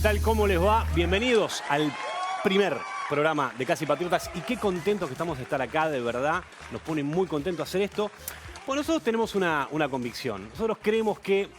tal? ¿Cómo les va? Bienvenidos al primer programa de Casi Patriotas. Y qué contentos que estamos de estar acá, de verdad. Nos pone muy contentos hacer esto. Bueno, nosotros tenemos una convicción. Nosotros creemos que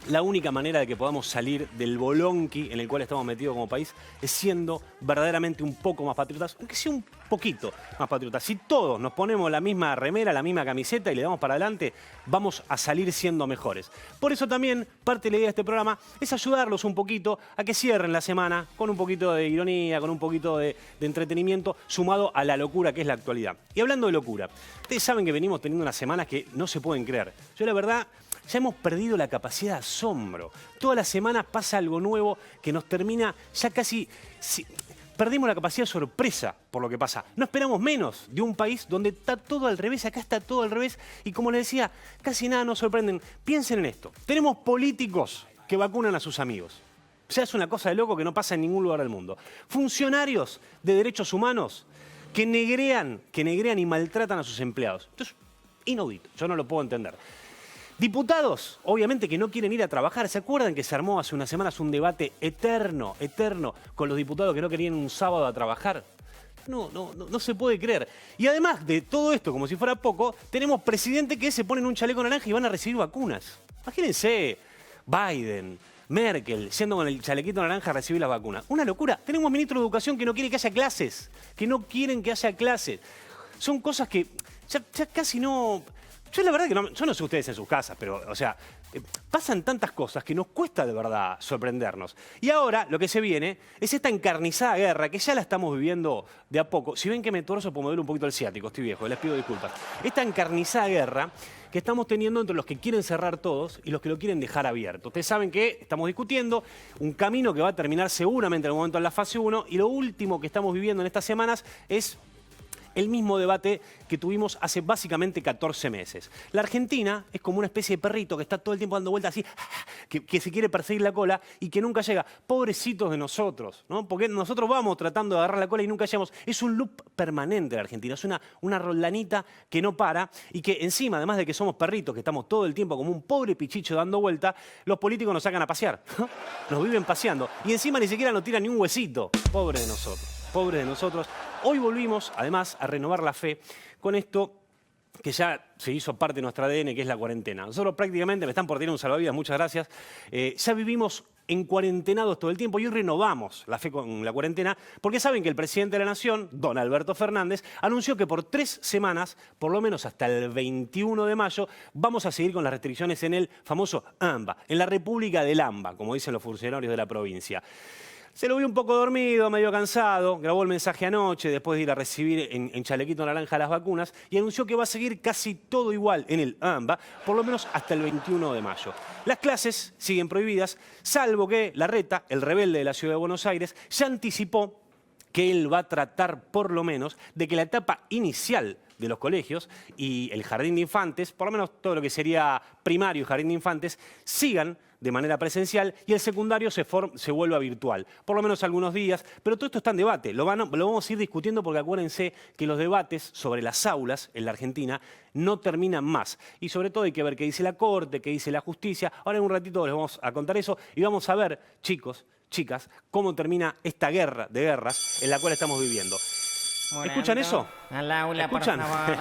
la única manera de que podamos salir del bolonqui en el cual estamos metidos como país es siendo verdaderamente un poco más patriotas, aunque sea un poquito más patriotas. Si todos nos ponemos la misma remera, la misma camiseta y le damos para adelante, vamos a salir siendo mejores. Por eso también parte de la idea de este programa es ayudarlos un poquito a que cierren la semana con un poquito de ironía, con un poquito de entretenimiento, sumado a la locura que es la actualidad. Y hablando de locura, ustedes saben que venimos teniendo unas semanas que no se pueden creer. Yo la verdad, ya hemos perdido la capacidad de asombro. Todas las semanas pasa algo nuevo que nos termina ya casi... perdimos la capacidad de sorpresa por lo que pasa. No esperamos menos de un país donde está todo al revés, acá está todo al revés. Y como les decía, casi nada nos sorprenden. Piensen en esto. Tenemos políticos que vacunan a sus amigos. O sea, es una cosa de loco que no pasa en ningún lugar del mundo. Funcionarios de derechos humanos que negrean y maltratan a sus empleados. Esto es inaudito, yo no lo puedo entender. Diputados, obviamente, que no quieren ir a trabajar. ¿Se acuerdan que se armó hace unas semanas un debate eterno, con los diputados que no querían un sábado a trabajar? No se puede creer. Y además de todo esto, como si fuera poco, tenemos presidentes que se ponen un chaleco naranja y van a recibir vacunas. Imagínense, Biden, Merkel, yendo con el chalequito naranja a recibir las vacunas. Una locura. Tenemos ministro de Educación que no quiere que haya clases, que no quieren que haya clases. Son cosas que ya casi no... Yo la verdad que yo no sé ustedes en sus casas, pero, o sea, pasan tantas cosas que nos cuesta de verdad sorprendernos. Y ahora lo que se viene es esta encarnizada guerra que ya la estamos viviendo de a poco. Si ven que me torzo, pues me duele un poquito el ciático, estoy viejo, les pido disculpas. Esta encarnizada guerra que estamos teniendo entre los que quieren cerrar todos y los que lo quieren dejar abierto. Ustedes saben que estamos discutiendo un camino que va a terminar seguramente en algún momento en la fase 1 y lo último que estamos viviendo en estas semanas es el mismo debate que tuvimos hace básicamente 14 meses. La Argentina es como una especie de perrito que está todo el tiempo dando vueltas así, que se quiere perseguir la cola y que nunca llega. Pobrecitos de nosotros, ¿no? Porque nosotros vamos tratando de agarrar la cola y nunca llegamos. Es un loop permanente la Argentina, es una roldanita que no para y que encima, además de que somos perritos, que estamos todo el tiempo como un pobre pichicho dando vuelta, los políticos nos sacan a pasear, ¿no? Nos viven paseando y encima ni siquiera nos tiran ni un huesito. Pobre de nosotros. Pobres de nosotros. Hoy volvimos, además, a renovar la fe con esto que ya se hizo parte de nuestro ADN, que es la cuarentena. Nosotros prácticamente, me están por tirar un salvavidas, muchas gracias, ya vivimos en cuarentenados todo el tiempo y hoy renovamos la fe con la cuarentena porque saben que el presidente de la Nación, don Alberto Fernández, anunció que por 3 semanas, por lo menos hasta el 21 de mayo, vamos a seguir con las restricciones en el famoso AMBA, en la República del AMBA, como dicen los funcionarios de la provincia. Se lo vio un poco dormido, medio cansado, grabó el mensaje anoche después de ir a recibir en chalequito naranja las vacunas y anunció que va a seguir casi todo igual en el AMBA, por lo menos hasta el 21 de mayo. Las clases siguen prohibidas, salvo que Larreta, el rebelde de la Ciudad de Buenos Aires, ya anticipó que él va a tratar por lo menos de que la etapa inicial de los colegios y el jardín de infantes, por lo menos todo lo que sería primario y jardín de infantes, sigan de manera presencial y el secundario se vuelva virtual, por lo menos algunos días, pero todo esto está en debate, lo vamos a ir discutiendo porque acuérdense que los debates sobre las aulas en la Argentina no terminan más y sobre todo hay que ver qué dice la Corte, qué dice la Justicia. Ahora en un ratito les vamos a contar eso y vamos a ver, chicos, chicas, cómo termina esta guerra de guerras en la cual estamos viviendo. ¿Escuchan eso? Al aula, ¿Escuchan? por favor.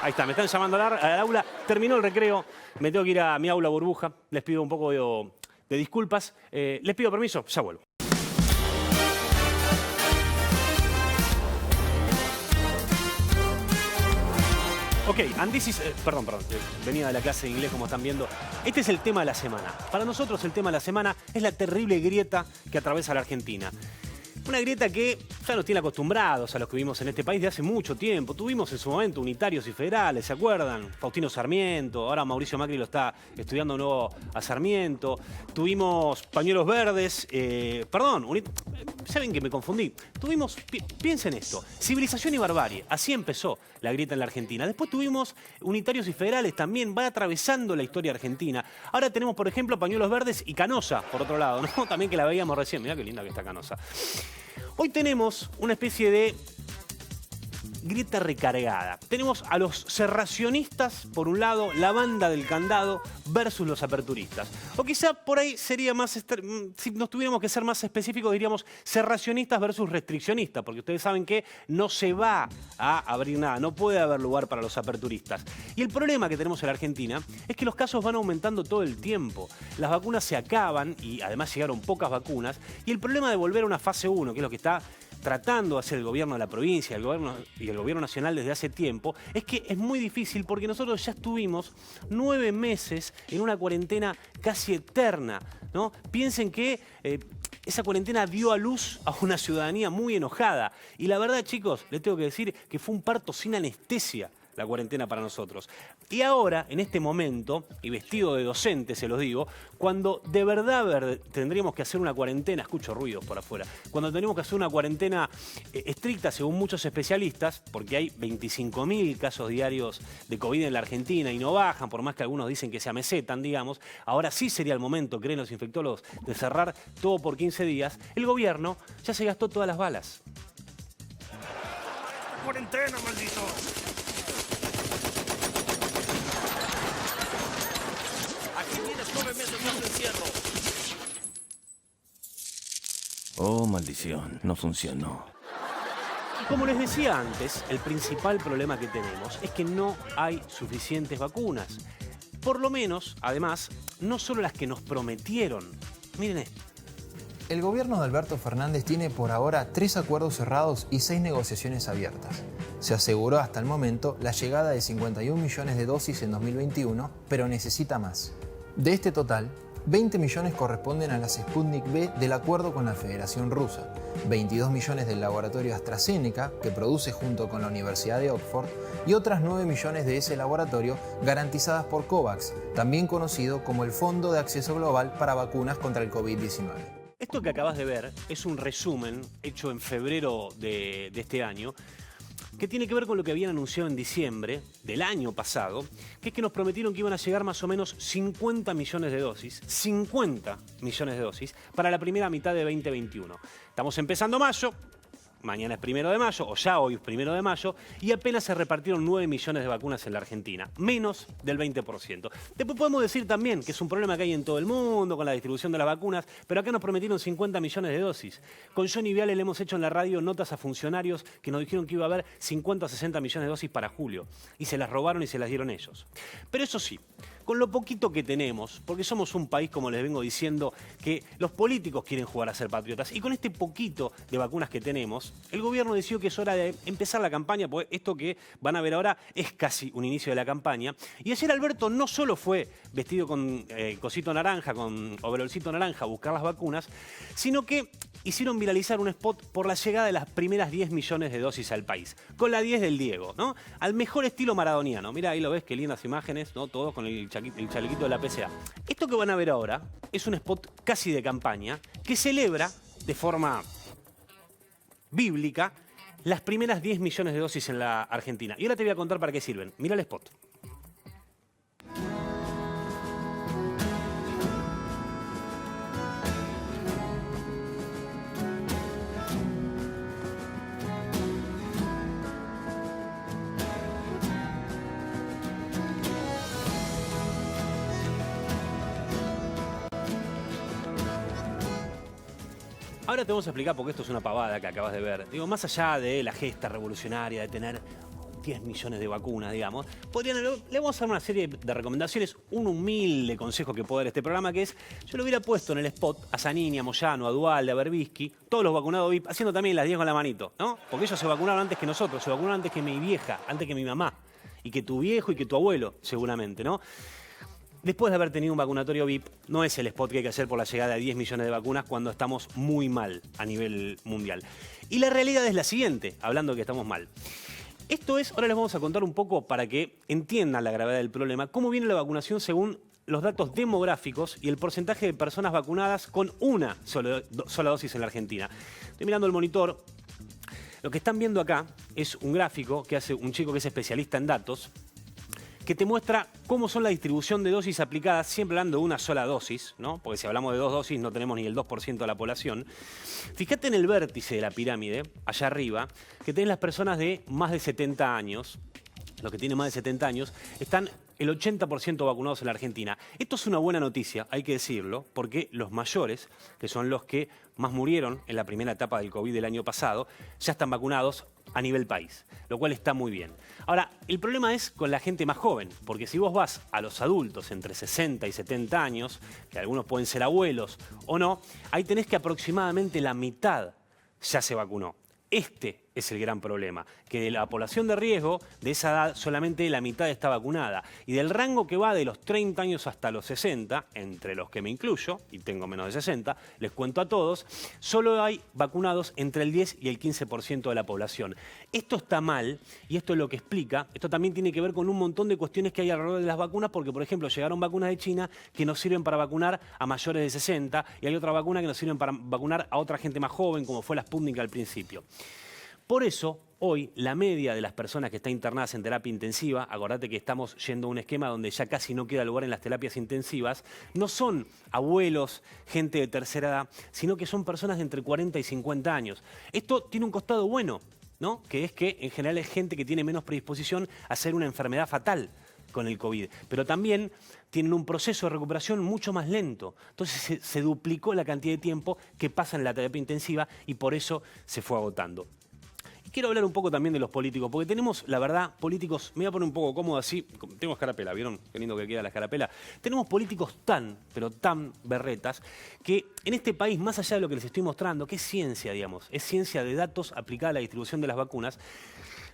Ahí está, me están llamando al aula. Terminó el recreo, me tengo que ir a mi aula burbuja. Les pido un poco de disculpas. Les pido permiso, ya vuelvo. Ok, perdón, venía de la clase de inglés como están viendo. Este es el tema de la semana. Para nosotros el tema de la semana es la terrible grieta que atraviesa la Argentina. Una grieta que ya nos tiene acostumbrados a los que vivimos en este país de hace mucho tiempo. Tuvimos en su momento unitarios y federales, ¿se acuerdan? Faustino Sarmiento, ahora Mauricio Macri lo está estudiando nuevo a Sarmiento. Tuvimos pañuelos verdes, ¿saben que me confundí? Piensen esto, civilización y barbarie, así empezó la grieta en la Argentina. Después tuvimos unitarios y federales también, va atravesando la historia argentina. Ahora tenemos, por ejemplo, pañuelos verdes y Canosa, por otro lado, ¿no? También que la veíamos recién, mirá qué linda que está Canosa. Hoy tenemos una especie de grieta recargada. Tenemos a los cerracionistas, por un lado, la banda del candado versus los aperturistas. O quizá por ahí sería más, si nos tuviéramos que ser más específicos, diríamos cerracionistas versus restriccionistas, porque ustedes saben que no se va a abrir nada, no puede haber lugar para los aperturistas. Y el problema que tenemos en la Argentina es que los casos van aumentando todo el tiempo. Las vacunas se acaban y además llegaron pocas vacunas. Y el problema de volver a una fase 1, que es lo que está tratando de hacer el gobierno de la provincia el gobierno nacional desde hace tiempo, es que es muy difícil porque nosotros ya estuvimos 9 meses en una cuarentena casi eterna, ¿no? Piensen que esa cuarentena dio a luz a una ciudadanía muy enojada. Y la verdad, chicos, les tengo que decir que fue un parto sin anestesia la cuarentena para nosotros. Y ahora, en este momento, y vestido de docente se los digo, cuando de verdad tendríamos que hacer una cuarentena, escucho ruidos por afuera, cuando tenemos que hacer una cuarentena estricta según muchos especialistas, porque hay 25.000 casos diarios de COVID en la Argentina y no bajan, por más que algunos dicen que se amesetan, digamos, ahora sí sería el momento, creen los infectólogos, de cerrar todo por 15 días, el gobierno ya se gastó todas las balas. ¡Cuarentena, maldito! Oh, maldición, no funcionó. Y como les decía antes, el principal problema que tenemos es que no hay suficientes vacunas. Por lo menos, además, no solo las que nos prometieron. Miren esto. El gobierno de Alberto Fernández tiene por ahora 3 acuerdos cerrados y 6 negociaciones abiertas. Se aseguró hasta el momento la llegada de 51 millones de dosis en 2021, pero necesita más. De este total, 20 millones corresponden a las Sputnik V del acuerdo con la Federación Rusa, 22 millones del laboratorio AstraZeneca, que produce junto con la Universidad de Oxford, y otras 9 millones de ese laboratorio garantizadas por COVAX, también conocido como el Fondo de Acceso Global para Vacunas contra el COVID-19. Esto que acabas de ver es un resumen hecho en febrero de este año, que tiene que ver con lo que habían anunciado en diciembre del año pasado, que es que nos prometieron que iban a llegar más o menos 50 millones de dosis, 50 millones de dosis, para la primera mitad de 2021. Estamos empezando mayo, mañana es 1 de mayo, o ya hoy es 1 de mayo, y apenas se repartieron 9 millones de vacunas en la Argentina, menos del 20%. Después podemos decir también que es un problema que hay en todo el mundo con la distribución de las vacunas, pero acá nos prometieron 50 millones de dosis. Con Johnny Viale le hemos hecho en la radio notas a funcionarios que nos dijeron que iba a haber 50 o 60 millones de dosis para julio, y se las robaron y se las dieron ellos. Pero eso sí, con lo poquito que tenemos, porque somos un país, como les vengo diciendo, que los políticos quieren jugar a ser patriotas, y con este poquito de vacunas que tenemos, el gobierno decidió que es hora de empezar la campaña, porque esto que van a ver ahora es casi un inicio de la campaña. Y ayer Alberto no solo fue vestido con cosito naranja, con overolcito naranja a buscar las vacunas, sino que hicieron viralizar un spot por la llegada de las primeras 10 millones de dosis al país, con la 10 del Diego, ¿no? Al mejor estilo maradoniano. Mira, ahí lo ves, qué lindas imágenes, ¿no? Todos con el chalequito de la PCA. Esto que van a ver ahora es un spot casi de campaña que celebra de forma bíblica las primeras 10 millones de dosis en la Argentina. Y ahora te voy a contar para qué sirven. Mira el spot. Ahora te vamos a explicar por qué esto es una pavada que acabas de ver. Digo, más allá de la gesta revolucionaria de tener 10 millones de vacunas, digamos, le vamos a dar una serie de recomendaciones, un humilde consejo que puede dar este programa, que es, yo lo hubiera puesto en el spot a Zanini, a Moyano, a Duhalde, a Berbisky, todos los vacunados VIP, haciendo también las 10 con la manito, ¿no? Porque ellos se vacunaron antes que nosotros, se vacunaron antes que mi vieja, antes que mi mamá, y que tu viejo y que tu abuelo, seguramente, ¿no? Después de haber tenido un vacunatorio VIP, no es el spot que hay que hacer por la llegada de 10 millones de vacunas cuando estamos muy mal a nivel mundial. Y la realidad es la siguiente, hablando de que estamos mal. Esto es, ahora les vamos a contar un poco para que entiendan la gravedad del problema, cómo viene la vacunación según los datos demográficos y el porcentaje de personas vacunadas con una sola dosis en la Argentina. Estoy mirando el monitor. Lo que están viendo acá es un gráfico que hace un chico que es especialista en datos, que te muestra cómo son la distribución de dosis aplicadas, siempre hablando de una sola dosis, ¿no? Porque si hablamos de 2 dosis no tenemos ni el 2% de la población. Fíjate en el vértice de la pirámide, allá arriba, que tenés las personas de más de 70 años. Los que tienen más de 70 años, están el 80% vacunados en la Argentina. Esto es una buena noticia, hay que decirlo, porque los mayores, que son los que más murieron en la primera etapa del COVID del año pasado, ya están vacunados a nivel país, lo cual está muy bien. Ahora, el problema es con la gente más joven, porque si vos vas a los adultos entre 60 y 70 años, que algunos pueden ser abuelos o no, ahí tenés que aproximadamente la mitad ya se vacunó. Este es el gran problema, que de la población de riesgo, de esa edad, solamente la mitad está vacunada. Y del rango que va de los 30 años hasta los 60, entre los que me incluyo, y tengo menos de 60, les cuento a todos, solo hay vacunados entre el 10 y el 15% de la población. Esto está mal, y esto es lo que explica, esto también tiene que ver con un montón de cuestiones que hay alrededor de las vacunas, porque, por ejemplo, llegaron vacunas de China que nos sirven para vacunar a mayores de 60, y hay otra vacuna que nos sirven para vacunar a otra gente más joven, como fue la Sputnik al principio. Por eso, hoy, la media de las personas que están internadas en terapia intensiva, acordate que estamos yendo a un esquema donde ya casi no queda lugar en las terapias intensivas, no son abuelos, gente de tercera edad, sino que son personas de entre 40 y 50 años. Esto tiene un costado bueno, ¿no? Que es que en general es gente que tiene menos predisposición a hacer una enfermedad fatal con el COVID, pero también tienen un proceso de recuperación mucho más lento. Entonces se duplicó la cantidad de tiempo que pasa en la terapia intensiva y por eso se fue agotando. Quiero hablar un poco también de los políticos, porque tenemos, la verdad, políticos, me voy a poner un poco cómodo así, tengo escarapela, ¿vieron? Qué lindo que queda la escarapela. Tenemos políticos pero tan berretas, que en este país, más allá de lo que les estoy mostrando, que es ciencia, digamos, es ciencia de datos aplicada a la distribución de las vacunas,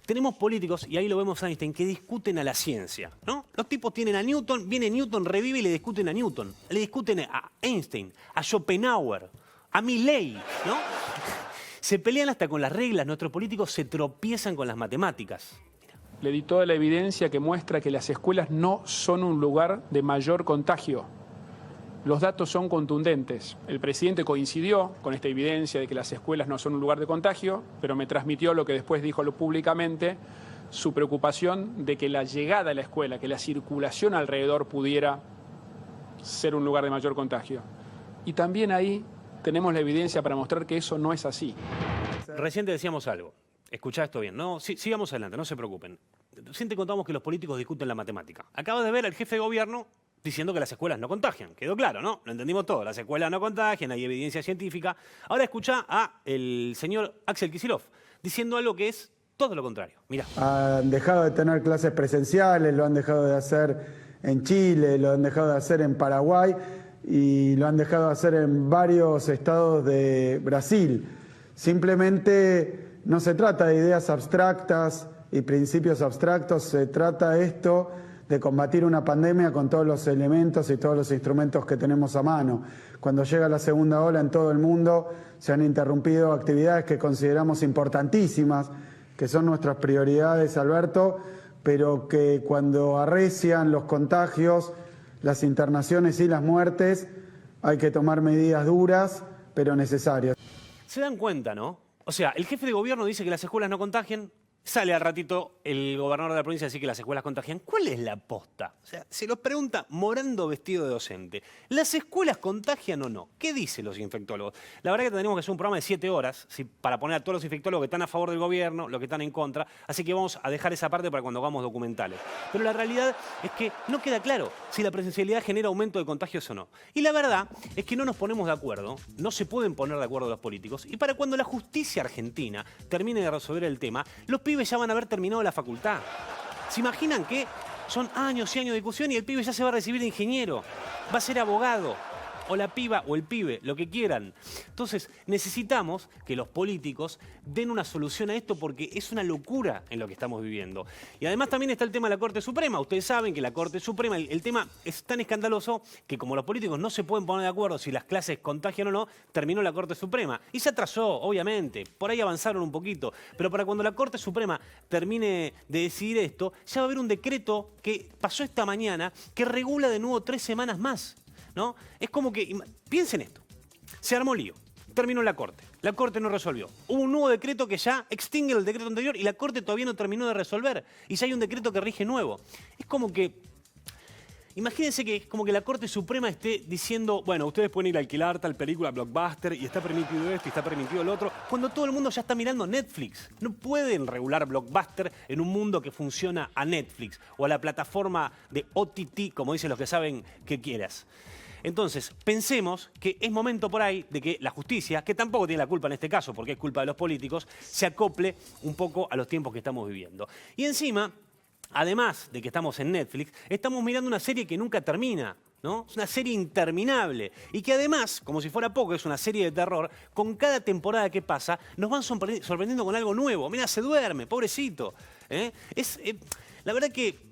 tenemos políticos, y ahí lo vemos a Einstein, que discuten a la ciencia, ¿no? Los tipos tienen a Newton, viene Newton, revive y le discuten a Newton, le discuten a Einstein, a Schopenhauer, a Milley, ¿no? Se pelean hasta con las reglas, nuestros políticos se tropiezan con las matemáticas. Le di toda la evidencia que muestra que las escuelas no son un lugar de mayor contagio. Los datos son contundentes. El presidente coincidió con esta evidencia de que las escuelas no son un lugar de contagio, pero me transmitió lo que después dijo públicamente, su preocupación de que la llegada a la escuela, que la circulación alrededor pudiera ser un lugar de mayor contagio. Y también ahí tenemos la evidencia para mostrar que eso no es así. Recién te decíamos algo. Escuchá esto bien, ¿no? Sigamos adelante, no se preocupen. Recién te contamos que los políticos discuten la matemática. Acabas de ver al jefe de gobierno diciendo que las escuelas no contagian. Quedó claro, ¿no? Lo entendimos todo. Las escuelas no contagian, hay evidencia científica. Ahora escuchá a el señor Axel Kicillof diciendo algo que es todo lo contrario. Mirá. Han dejado de tener clases presenciales, lo han dejado de hacer en Chile, lo han dejado de hacer en Paraguay y lo han dejado de hacer en varios estados de Brasil. Simplemente no se trata de ideas abstractas y principios abstractos, se trata esto de combatir una pandemia con todos los elementos y todos los instrumentos que tenemos a mano. Cuando llega la segunda ola en todo el mundo se han interrumpido actividades que consideramos importantísimas, que son nuestras prioridades, Alberto, pero que cuando arrecian los contagios, las internaciones y las muertes, hay que tomar medidas duras, pero necesarias. ¿Se dan cuenta, no? O sea, el jefe de gobierno dice que las escuelas no contagian, sale al ratito el gobernador de la provincia a decir que las escuelas contagian. ¿Cuál es la posta? O sea, se los pregunta Morando vestido de docente. ¿Las escuelas contagian o no? ¿Qué dicen los infectólogos? La verdad que tendríamos que hacer un programa de 7 horas para poner a todos los infectólogos que están a favor del gobierno, los que están en contra. Así que vamos a dejar esa parte para cuando hagamos documentales. Pero la realidad es que no queda claro si la presencialidad genera aumento de contagios o no. Y la verdad es que no nos ponemos de acuerdo, no se pueden poner de acuerdo los políticos. Y para cuando la justicia argentina termine de resolver el tema, los pibes ya van a haber terminado la facultad. ¿Se imaginan que son años y años de discusión y el pibe ya se va a recibir de ingeniero? Va a ser abogado. O la piba o el pibe, lo que quieran. Entonces, necesitamos que los políticos den una solución a esto porque es una locura en lo que estamos viviendo. Y además también está el tema de la Corte Suprema. Ustedes saben que la Corte Suprema, el tema es tan escandaloso que como los políticos no se pueden poner de acuerdo si las clases contagian o no, terminó la Corte Suprema. Y se atrasó, obviamente. Por ahí avanzaron un poquito. Pero para cuando la Corte Suprema termine de decidir esto, ya va a haber un decreto que pasó esta mañana que regula de nuevo 3 semanas más, ¿no? Es como que, piensen esto, se armó lío. terminó en la Corte. La Corte no resolvió. Hubo un nuevo decreto que ya extingue el decreto anterior y la Corte todavía no terminó de resolver. Y ya hay un decreto que rige nuevo. Es como que... Imagínense que es como que la Corte Suprema esté diciendo, bueno, ustedes pueden ir a alquilar tal película Blockbuster y está permitido esto y está permitido lo otro, cuando todo el mundo ya está mirando Netflix. No pueden regular Blockbuster en un mundo que funciona a Netflix o a la plataforma de OTT, como dicen los que saben que quieras. Entonces, pensemos que es momento por ahí de que la justicia, que tampoco tiene la culpa en este caso, porque es culpa de los políticos, se acople un poco a los tiempos que estamos viviendo. Y encima... Además de que estamos en Netflix, estamos mirando una serie que nunca termina, ¿no? Es una serie interminable y que además, como si fuera poco, es una serie de terror, con cada temporada que pasa nos van sorprendiendo con algo nuevo. Mira, se duerme, pobrecito. La verdad que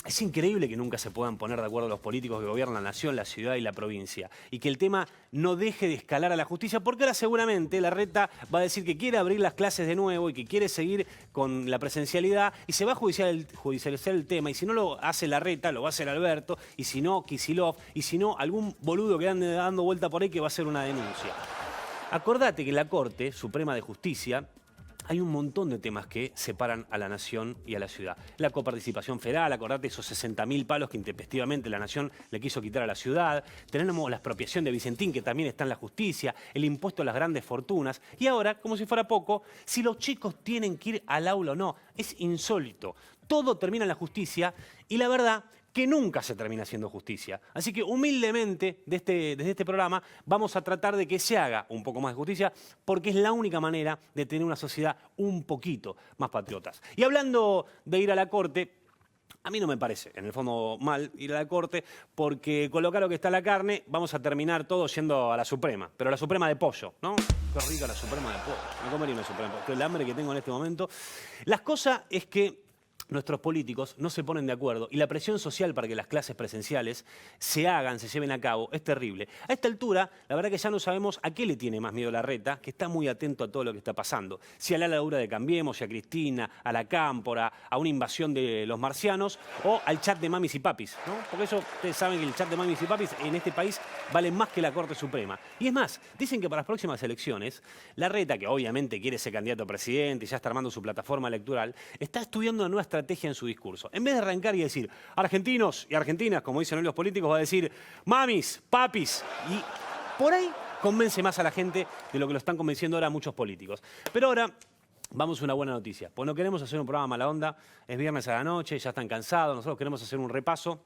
es increíble que nunca se puedan poner de acuerdo los políticos que gobiernan la nación, la ciudad y la provincia. Y que el tema no deje de escalar a la justicia, porque ahora seguramente Larreta va a decir que quiere abrir las clases de nuevo y que quiere seguir con la presencialidad y se va a judicializar el tema. Y si no lo hace Larreta, lo va a hacer Alberto, y si no, Kicillof, y si no, algún boludo que ande dando vuelta por ahí que va a hacer una denuncia. Acordate que en la Corte Suprema de Justicia hay un montón de temas que separan a la nación y a la ciudad. La coparticipación federal, acordate esos 60.000 palos que intempestivamente la nación le quiso quitar a la ciudad. Tenemos la expropiación de Vicentín, que también está en la justicia, el impuesto a las grandes fortunas. Y ahora, como si fuera poco, si los chicos tienen que ir al aula o no. Es insólito. Todo termina en la justicia y la verdad que nunca se termina haciendo justicia. Así que humildemente desde este programa vamos a tratar de que se haga un poco más de justicia porque es la única manera de tener una sociedad un poquito más patriotas. Y hablando de ir a la Corte, a mí no me parece, en el fondo, mal ir a la Corte porque con lo caro que está la carne vamos a terminar todos yendo a la Suprema, pero a la Suprema de pollo, ¿no? Qué rica la Suprema de pollo. Me comería una Suprema de pollo. El hambre que tengo en este momento. Las cosas es que nuestros políticos no se ponen de acuerdo y la presión social para que las clases presenciales se hagan, se lleven a cabo, es terrible. A esta altura, la verdad que ya no sabemos a qué le tiene más miedo Larreta, que está muy atento a todo lo que está pasando. Si a la ladura de Cambiemos, si a Cristina, a la Cámpora, a una invasión de los marcianos o al chat de mamis y papis, ¿no? Porque eso, ustedes saben que el chat de mamis y papis en este país vale más que la Corte Suprema. Y es más, dicen que para las próximas elecciones, Larreta, que obviamente quiere ser candidato a presidente y ya está armando su plataforma electoral, está estudiando una nueva estrategia en su discurso. En vez de arrancar y decir argentinos y argentinas, como dicen hoy los políticos, va a decir mamis, papis. Y por ahí convence más a la gente de lo que lo están convenciendo ahora muchos políticos. Pero ahora vamos a una buena noticia. Pues no queremos hacer un programa mala onda. Es viernes a la noche, ya están cansados. Nosotros queremos hacer un repaso.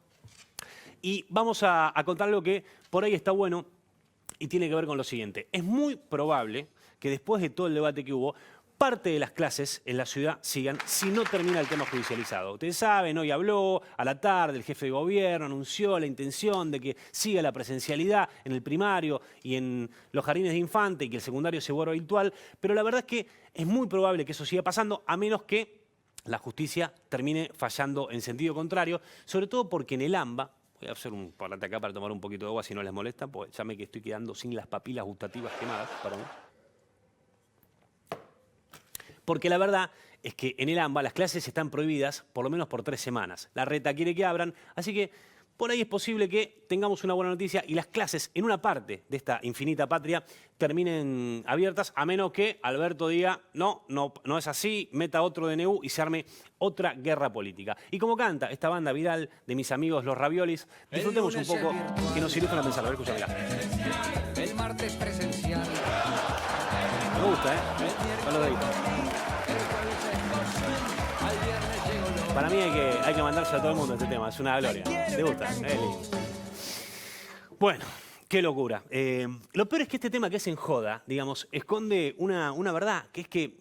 Y vamos a contar algo que por ahí está bueno y tiene que ver con lo siguiente. Es muy probable que después de todo el debate que hubo, parte de las clases en la ciudad sigan si no termina el tema judicializado. Ustedes saben, hoy habló a la tarde el jefe de gobierno, anunció la intención de que siga la presencialidad en el primario y en los jardines de infante y que el secundario se vuelva virtual, pero la verdad es que es muy probable que eso siga pasando a menos que la justicia termine fallando en sentido contrario, sobre todo porque en el AMBA, voy a hacer un parate acá para tomar un poquito de agua si no les molesta, porque ya me que estoy quedando sin las papilas gustativas quemadas, perdón. Porque la verdad es que en el AMBA las clases están prohibidas por lo menos por 3 semanas. Larreta quiere que abran, así que por ahí es posible que tengamos una buena noticia y las clases en una parte de esta infinita patria terminen abiertas, a menos que Alberto diga no es así, meta otro DNU y se arme otra guerra política. Y como canta esta banda viral de mis amigos Los Raviolis, disfrutemos un poco que nos ilustran a pensarlo. A ver, escucha, mirá. El martes presencial. Me gusta, ¿eh? No lo dedico. Para mí hay que mandarse a todo el mundo este tema, es una gloria. ¿Te gusta? Es lindo. Bueno, qué locura. Lo peor es que este tema que es en joda, digamos, esconde una verdad, que es que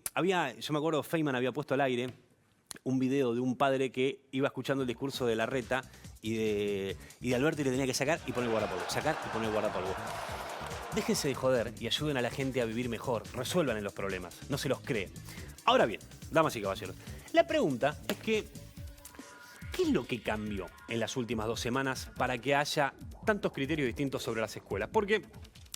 yo me acuerdo, Feynman había puesto al aire un video de un padre que iba escuchando el discurso de Larreta y de Alberto y le tenía que sacar y poner el guardapolvo, sacar y poner el guardapolvo. Déjense de joder y ayuden a la gente a vivir mejor, resuelvan en los problemas, no se los creen. Ahora bien, damas y caballeros, la pregunta es que ¿qué es lo que cambió en las últimas 2 semanas para que haya tantos criterios distintos sobre las escuelas? Porque,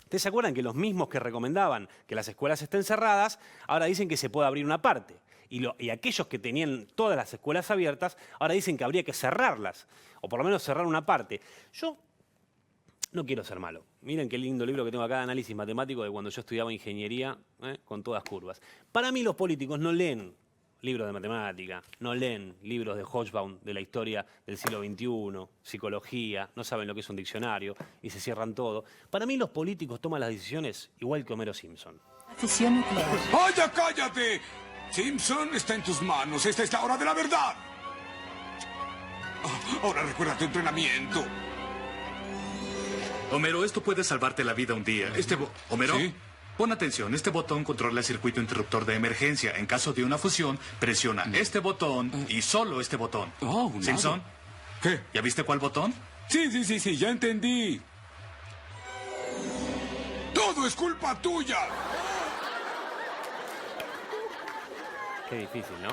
¿ustedes se acuerdan que los mismos que recomendaban que las escuelas estén cerradas, ahora dicen que se puede abrir una parte? Y aquellos que tenían todas las escuelas abiertas, ahora dicen que habría que cerrarlas, o por lo menos cerrar una parte. Yo No quiero ser malo. Miren qué lindo libro que tengo acá de análisis matemático de cuando yo estudiaba ingeniería, con todas curvas. Para mí los políticos no leen libros de matemática, no leen libros de Hobsbawm de la historia del siglo XXI, psicología, no saben lo que es un diccionario y se cierran todo. Para mí los políticos toman las decisiones igual que Homero Simpson. Fisión nuclear. ¡Vaya, cállate! Simpson, está en tus manos. Esta es la hora de la verdad. Ahora recuerda tu entrenamiento. Homero, esto puede salvarte la vida un día. Homero, ¿Sí? pon atención. Este botón controla el circuito interruptor de emergencia. En caso de una fusión, presiona este botón y solo este botón. Un Simpson, lado. ¿Qué? ¿ya viste cuál botón? Sí, ya entendí. ¡Todo es culpa tuya! Qué difícil, ¿no?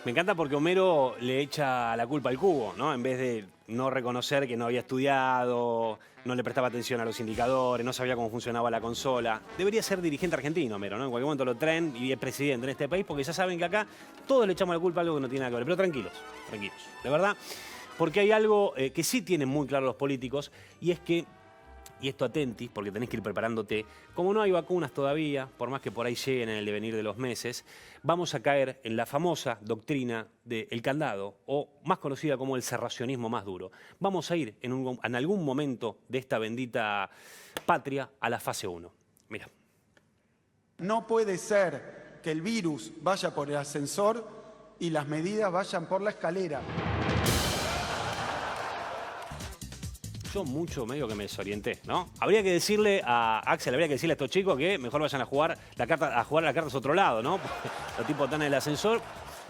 Me encanta porque Homero le echa la culpa al cubo, ¿no? En vez de no reconocer que no había estudiado, no le prestaba atención a los indicadores, no sabía cómo funcionaba la consola. Debería ser dirigente argentino, Homero, ¿no? En cualquier momento lo traen y es presidente en este país porque ya saben que acá todos le echamos la culpa a algo que no tiene nada que ver. Pero tranquilos, de verdad. Porque hay algo que sí tienen muy claro los políticos y es que, y esto atentis, porque tenés que ir preparándote, como no hay vacunas todavía, por más que por ahí lleguen en el devenir de los meses, vamos a caer en la famosa doctrina del candado, o más conocida como el cerracionismo más duro. Vamos a ir en algún momento de esta bendita patria a la fase 1. Mira. No puede ser que el virus vaya por el ascensor y las medidas vayan por la escalera. Yo mucho medio que me desorienté, ¿no? Habría que decirle a Axel, habría que decirle a estos chicos que mejor vayan a jugar las cartas a otro lado, ¿no? Los tipos están en el ascensor,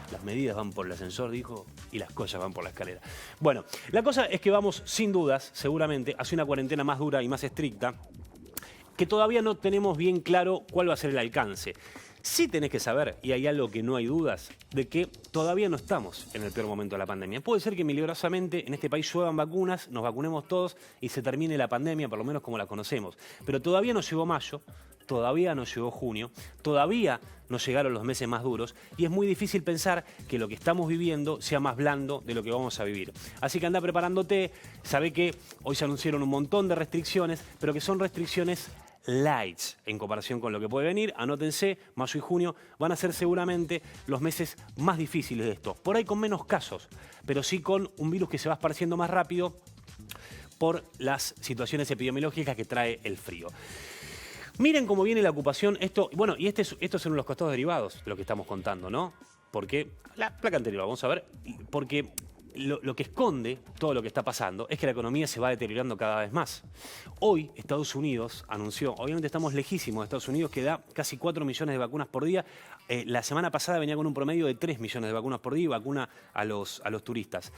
las medidas van por el ascensor, dijo, y las cosas van por la escalera. Bueno, la cosa es que vamos, sin dudas, seguramente, hacia una cuarentena más dura y más estricta, que todavía no tenemos bien claro cuál va a ser el alcance. Sí tenés que saber, y hay algo que no hay dudas, de que todavía no estamos en el peor momento de la pandemia. Puede ser que milagrosamente en este país lluevan vacunas, nos vacunemos todos y se termine la pandemia, por lo menos como la conocemos. Pero todavía no llegó mayo, todavía no llegó junio, todavía no llegaron los meses más duros y es muy difícil pensar que lo que estamos viviendo sea más blando de lo que vamos a vivir. Así que anda preparándote, sabe que hoy se anunciaron un montón de restricciones, pero que son restricciones lights en comparación con lo que puede venir. Anótense, mayo y junio van a ser seguramente los meses más difíciles de esto. Por ahí con menos casos, pero sí con un virus que se va esparciendo más rápido por las situaciones epidemiológicas que trae el frío. Miren cómo viene la ocupación. Esto es uno de los costados derivados de lo que estamos contando, ¿no? Porque la placa anterior, vamos a ver, porque lo que esconde todo lo que está pasando es que la economía se va deteriorando cada vez más. Hoy Estados Unidos anunció, obviamente estamos lejísimos de Estados Unidos, que da casi 4 millones de vacunas por día. La semana pasada venía con un promedio de 3 millones de vacunas por día y vacuna a los turistas.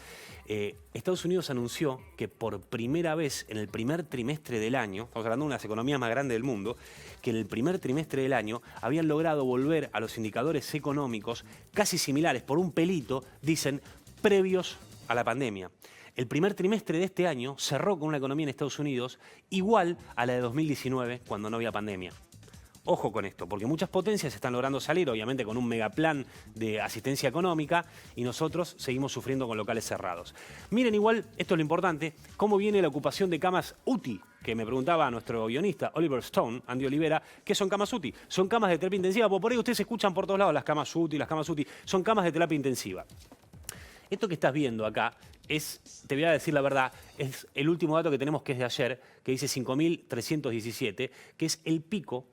Estados Unidos anunció que por primera vez en el primer trimestre del año, estamos hablando de una de las economías más grandes del mundo, que en el primer trimestre del año habían logrado volver a los indicadores económicos casi similares, por un pelito, dicen, previos a la pandemia. El primer trimestre de este año cerró con una economía en Estados Unidos igual a la de 2019, cuando no había pandemia. Ojo con esto, porque muchas potencias están logrando salir, obviamente con un megaplan de asistencia económica, y nosotros seguimos sufriendo con locales cerrados. Miren igual, esto es lo importante, cómo viene la ocupación de camas UTI, que me preguntaba nuestro guionista Oliver Stone, Andy Olivera, ¿qué son camas UTI? Son camas de terapia intensiva, porque por ahí ustedes escuchan por todos lados las camas UTI, son camas de terapia intensiva. Esto que estás viendo acá es, te voy a decir la verdad, es el último dato que tenemos, que es de ayer, que dice 5.317, que es el pico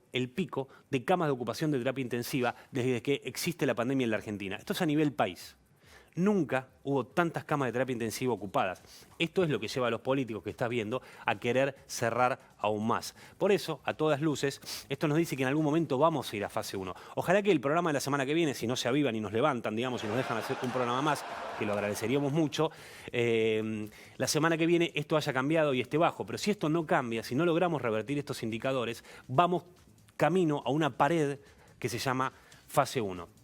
de camas de ocupación de terapia intensiva desde que existe la pandemia en la Argentina. Esto es a nivel país. Nunca hubo tantas camas de terapia intensiva ocupadas. Esto es lo que lleva a los políticos que estás viendo a querer cerrar aún más. Por eso, a todas luces, esto nos dice que en algún momento vamos a ir a fase 1. Ojalá que el programa de la semana que viene, si no se avivan y nos levantan, digamos, y nos dejan hacer un programa más, que lo agradeceríamos mucho, la semana que viene esto haya cambiado y esté bajo. Pero si esto no cambia, si no logramos revertir estos indicadores, vamos camino a una pared que se llama fase 1.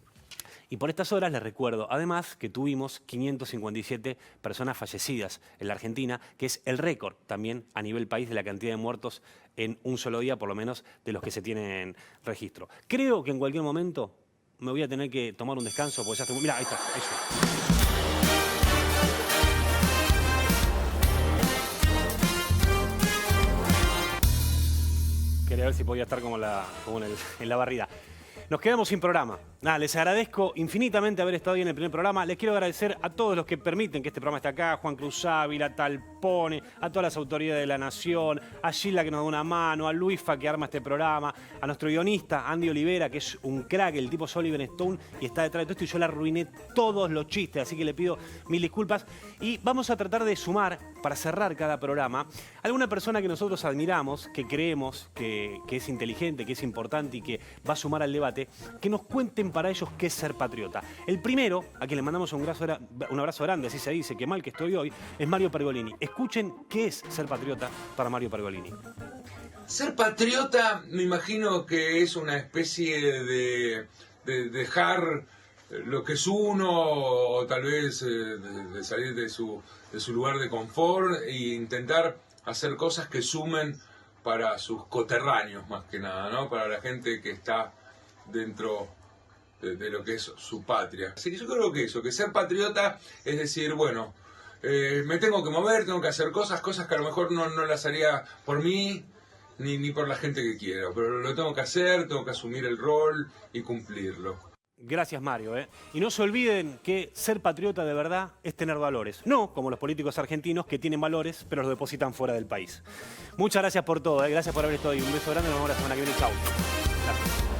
Y por estas horas les recuerdo, además, que tuvimos 557 personas fallecidas en la Argentina, que es el récord también a nivel país de la cantidad de muertos en un solo día, por lo menos de los que se tienen registro. Creo que en cualquier momento me voy a tener que tomar un descanso, porque ya estoy... Mirá, ahí está, eso. Quería ver si podía estar como en la barrida. Nos quedamos sin programa. Nada, les agradezco infinitamente haber estado hoy en el primer programa. Les quiero agradecer a todos los que permiten que este programa esté acá. Juan Cruz Ávila, Talpone, a todas las autoridades de la Nación, a Gilda que nos da una mano, a Luisfa que arma este programa, a nuestro guionista Andy Olivera, que es un crack, el tipo es Oliver Stone y está detrás de todo esto y yo le arruiné todos los chistes, así que le pido mil disculpas. Y vamos a tratar de sumar, para cerrar cada programa, a alguna persona que nosotros admiramos, que creemos que es inteligente, que es importante y que va a sumar al debate, que nos cuenten para ellos qué es ser patriota. El primero, a quien le mandamos un abrazo grande, así se dice, que mal que estoy hoy, es Mario Pergolini. Escuchen qué es ser patriota para Mario Pergolini. Ser patriota, me imagino que es una especie de dejar lo que es uno, o tal vez de salir de su lugar de confort e intentar hacer cosas que sumen para sus coterráneos, más que nada, ¿no? Para la gente que está dentro de lo que es su patria. Así que yo creo que eso, que ser patriota es decir, bueno, me tengo que mover, tengo que hacer cosas que a lo mejor no las haría por mí, ni por la gente que quiero, pero lo tengo que hacer, tengo que asumir el rol y cumplirlo. Gracias, Mario. Y no se olviden que ser patriota de verdad es tener valores. No como los políticos argentinos que tienen valores, pero los depositan fuera del país. Muchas gracias por todo. Gracias por haber estado ahí. Un beso grande. Nos vemos la semana que viene. Chau. Gracias.